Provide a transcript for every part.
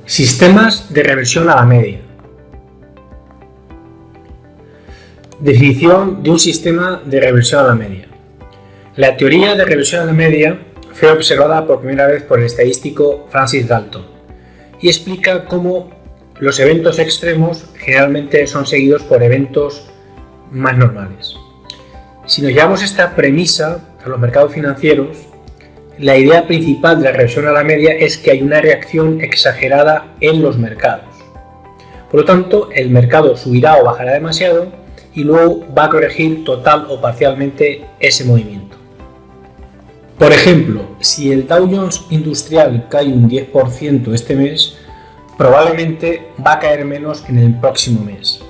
Sistemas de reversión a la media. Definición de un sistema de reversión a la media. La teoría de reversión a la media fue observada por primera vez por el estadístico Francis Galton y explica cómo los eventos extremos generalmente son seguidos por eventos más normales. Si nos llevamos esta premisa a los mercados financieros, la idea principal de la reversión a la media es que hay una reacción exagerada en los mercados. Por lo tanto, el mercado subirá o bajará demasiado y luego va a corregir total o parcialmente ese movimiento. Por ejemplo, si el Dow Jones Industrial cae un 10% este mes, probablemente va a caer menos en el próximo mes.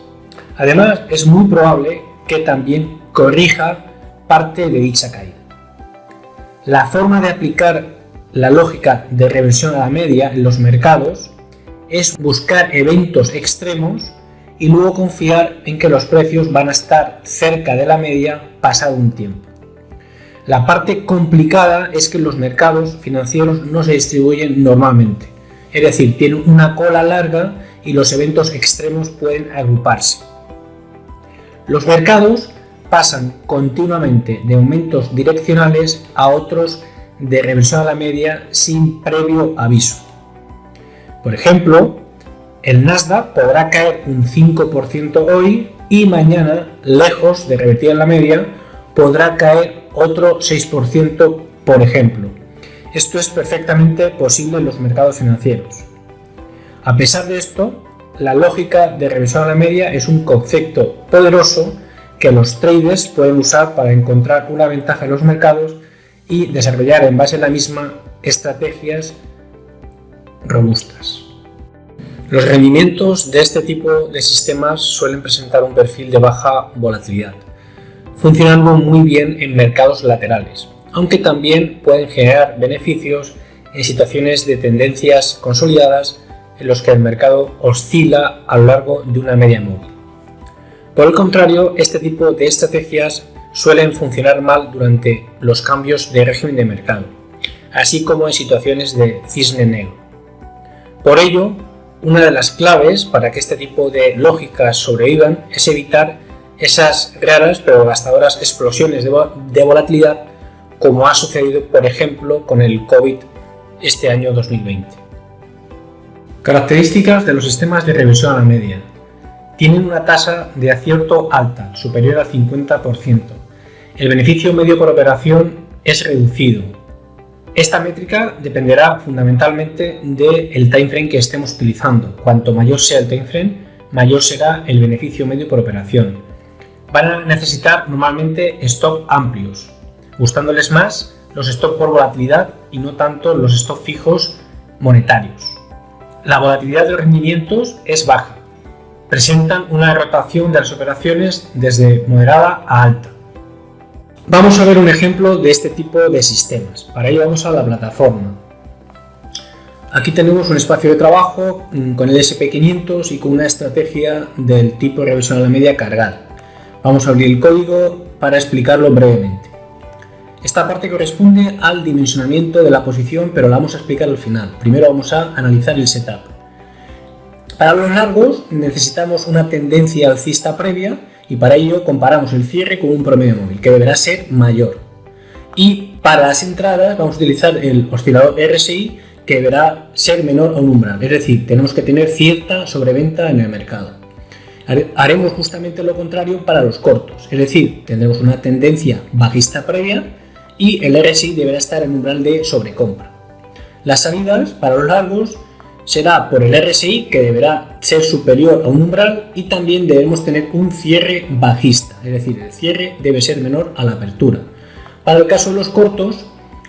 Además, es muy probable que también corrija parte de dicha caída. La forma de aplicar la lógica de reversión a la media en los mercados es buscar eventos extremos y luego confiar en que los precios van a estar cerca de la media pasado un tiempo. La parte complicada es que los mercados financieros no se distribuyen normalmente, es decir, tienen una cola larga y los eventos extremos pueden agruparse. Los mercados pasan continuamente de aumentos direccionales a otros de reversión a la media sin previo aviso. Por ejemplo, el Nasdaq podrá caer un 5% hoy y mañana, lejos de revertir en la media, podrá caer otro 6%, por ejemplo. Esto es perfectamente posible en los mercados financieros. A pesar de esto, la lógica de reversión a la media es un concepto poderoso que los traders pueden usar para encontrar una ventaja en los mercados y desarrollar en base a la misma estrategias robustas. Los rendimientos de este tipo de sistemas suelen presentar un perfil de baja volatilidad, funcionando muy bien en mercados laterales, aunque también pueden generar beneficios en situaciones de tendencias consolidadas en los que el mercado oscila a lo largo de una media móvil. Por el contrario, este tipo de estrategias suelen funcionar mal durante los cambios de régimen de mercado, así como en situaciones de cisne negro. Por ello, una de las claves para que este tipo de lógicas sobrevivan es evitar esas raras pero devastadoras explosiones de volatilidad, como ha sucedido, por ejemplo, con el COVID este año 2020. Características de los sistemas de reversión a la media. Tienen una tasa de acierto alta, superior al 50%. El beneficio medio por operación es reducido. Esta métrica dependerá fundamentalmente del timeframe que estemos utilizando. Cuanto mayor sea el timeframe, mayor será el beneficio medio por operación. Van a necesitar normalmente stop amplios, gustándoles más los stop por volatilidad y no tanto los stop fijos monetarios. La volatilidad de los rendimientos es baja. Presentan una rotación de las operaciones desde moderada a alta. Vamos a ver un ejemplo de este tipo de sistemas. Para ello vamos a la plataforma. Aquí tenemos un espacio de trabajo con el SP500 y con una estrategia del tipo de reversión a la media cargada. Vamos a abrir el código para explicarlo brevemente. Esta parte corresponde al dimensionamiento de la posición, pero la vamos a explicar al final. Primero vamos a analizar el setup. Para los largos necesitamos una tendencia alcista previa y para ello comparamos el cierre con un promedio móvil que deberá ser mayor. Y para las entradas vamos a utilizar el oscilador RSI que deberá ser menor a un umbral, es decir, tenemos que tener cierta sobreventa en el mercado. Haremos justamente lo contrario para los cortos, es decir, tendremos una tendencia bajista previa y el RSI deberá estar en umbral de sobrecompra. Las salidas para los largos será por el RSI que deberá ser superior a un umbral y también debemos tener un cierre bajista, es decir, el cierre debe ser menor a la apertura. Para el caso de los cortos,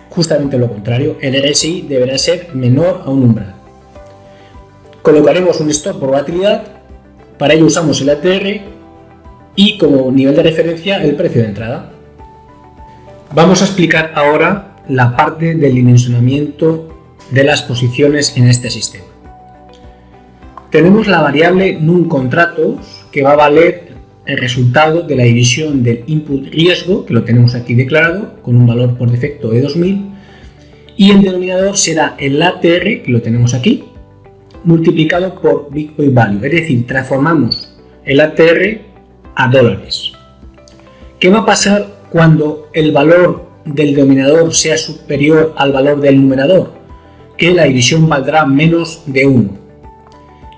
justamente lo contrario, el RSI deberá ser menor a un umbral. Colocaremos un stop por volatilidad, para ello usamos el ATR y como nivel de referencia el precio de entrada. Vamos a explicar ahora la parte del dimensionamiento de las posiciones en este sistema. Tenemos la variable NUM contratos que va a valer el resultado de la división del input riesgo, que lo tenemos aquí declarado con un valor por defecto de 2000, y el denominador será el ATR, que lo tenemos aquí, multiplicado por Bitcoin Value, es decir, transformamos el ATR a dólares. ¿Qué va a pasar cuando el valor del denominador sea superior al valor del numerador? Que la división valdrá menos de 1.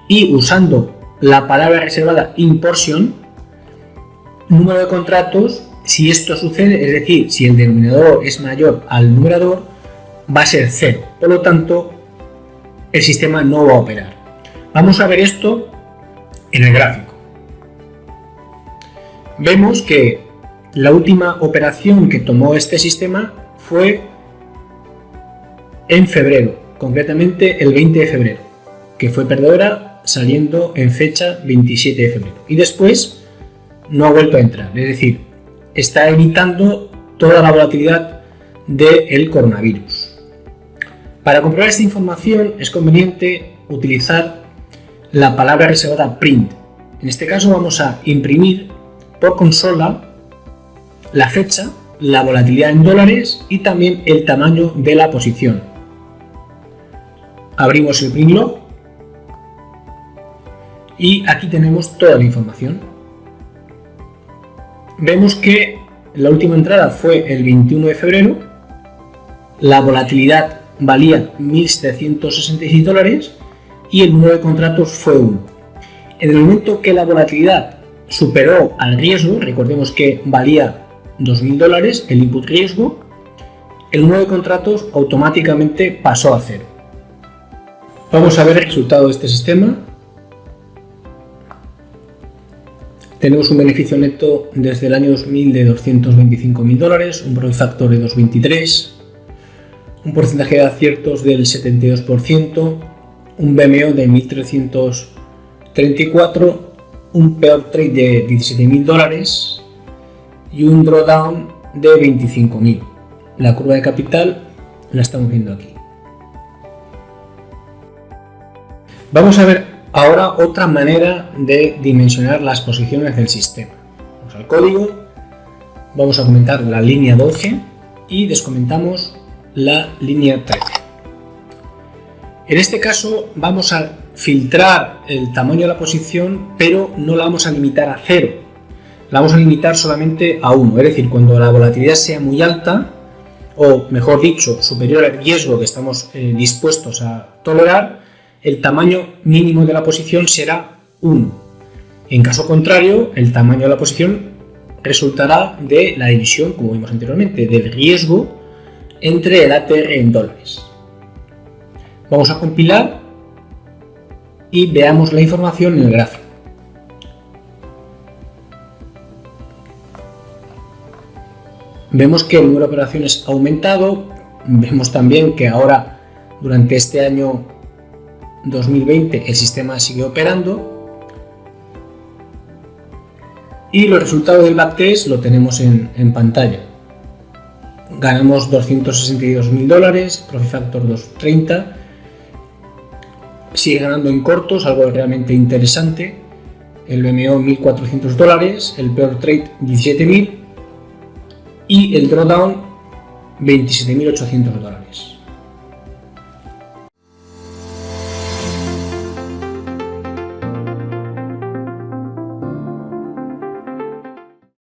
Y usando la palabra reservada in portion, número de contratos, si esto sucede, es decir, si el denominador es mayor al numerador, va a ser 0. Por lo tanto, el sistema no va a operar. Vamos a ver esto en el gráfico. Vemos que la última operación que tomó este sistema fue en febrero, concretamente el 20 de febrero, que fue perdedora saliendo en fecha 27 de febrero. Y después no ha vuelto a entrar, es decir, está evitando toda la volatilidad del coronavirus. Para comprobar esta información es conveniente utilizar la palabra reservada print. En este caso vamos a imprimir por consola la fecha, la volatilidad en dólares y también el tamaño de la posición. Abrimos el print log y aquí tenemos toda la información. Vemos que la última entrada fue el 21 de febrero, la volatilidad valía 1.766 dólares y el número de contratos fue 1. En el momento que la volatilidad superó al riesgo, recordemos que valía 2.000 dólares el input riesgo, el número de contratos automáticamente pasó a 0. Vamos a ver el resultado de este sistema. Tenemos un beneficio neto desde el año 2000 de 225.000 dólares, un profit factor de 2,23, un porcentaje de aciertos del 72%, un BMO de 1.334, un peor trade de 17.000 dólares y un drawdown de 25.000. La curva de capital la estamos viendo aquí. Vamos a ver ahora otra manera de dimensionar las posiciones del sistema. Vamos al código, vamos a comentar la línea 12 y descomentamos la línea 13. En este caso vamos a filtrar el tamaño de la posición, pero no la vamos a limitar a 0. La vamos a limitar solamente a 1, es decir, cuando la volatilidad sea muy alta, o mejor dicho, superior al riesgo que estamos dispuestos a tolerar, el tamaño mínimo de la posición será 1. En caso contrario, el tamaño de la posición resultará de la división, como vimos anteriormente, del riesgo entre el ATR en dólares. Vamos a compilar y veamos la información en el gráfico. Vemos que el número de operaciones ha aumentado, vemos también que ahora durante este año 2020 el sistema sigue operando y los resultados del backtest lo tenemos en pantalla. Ganamos 262.000 dólares, profit factor 230, sigue ganando en cortos, algo realmente interesante, el BMO 1.400 dólares, el peor trade 17.000 y el drawdown 27.800 dólares.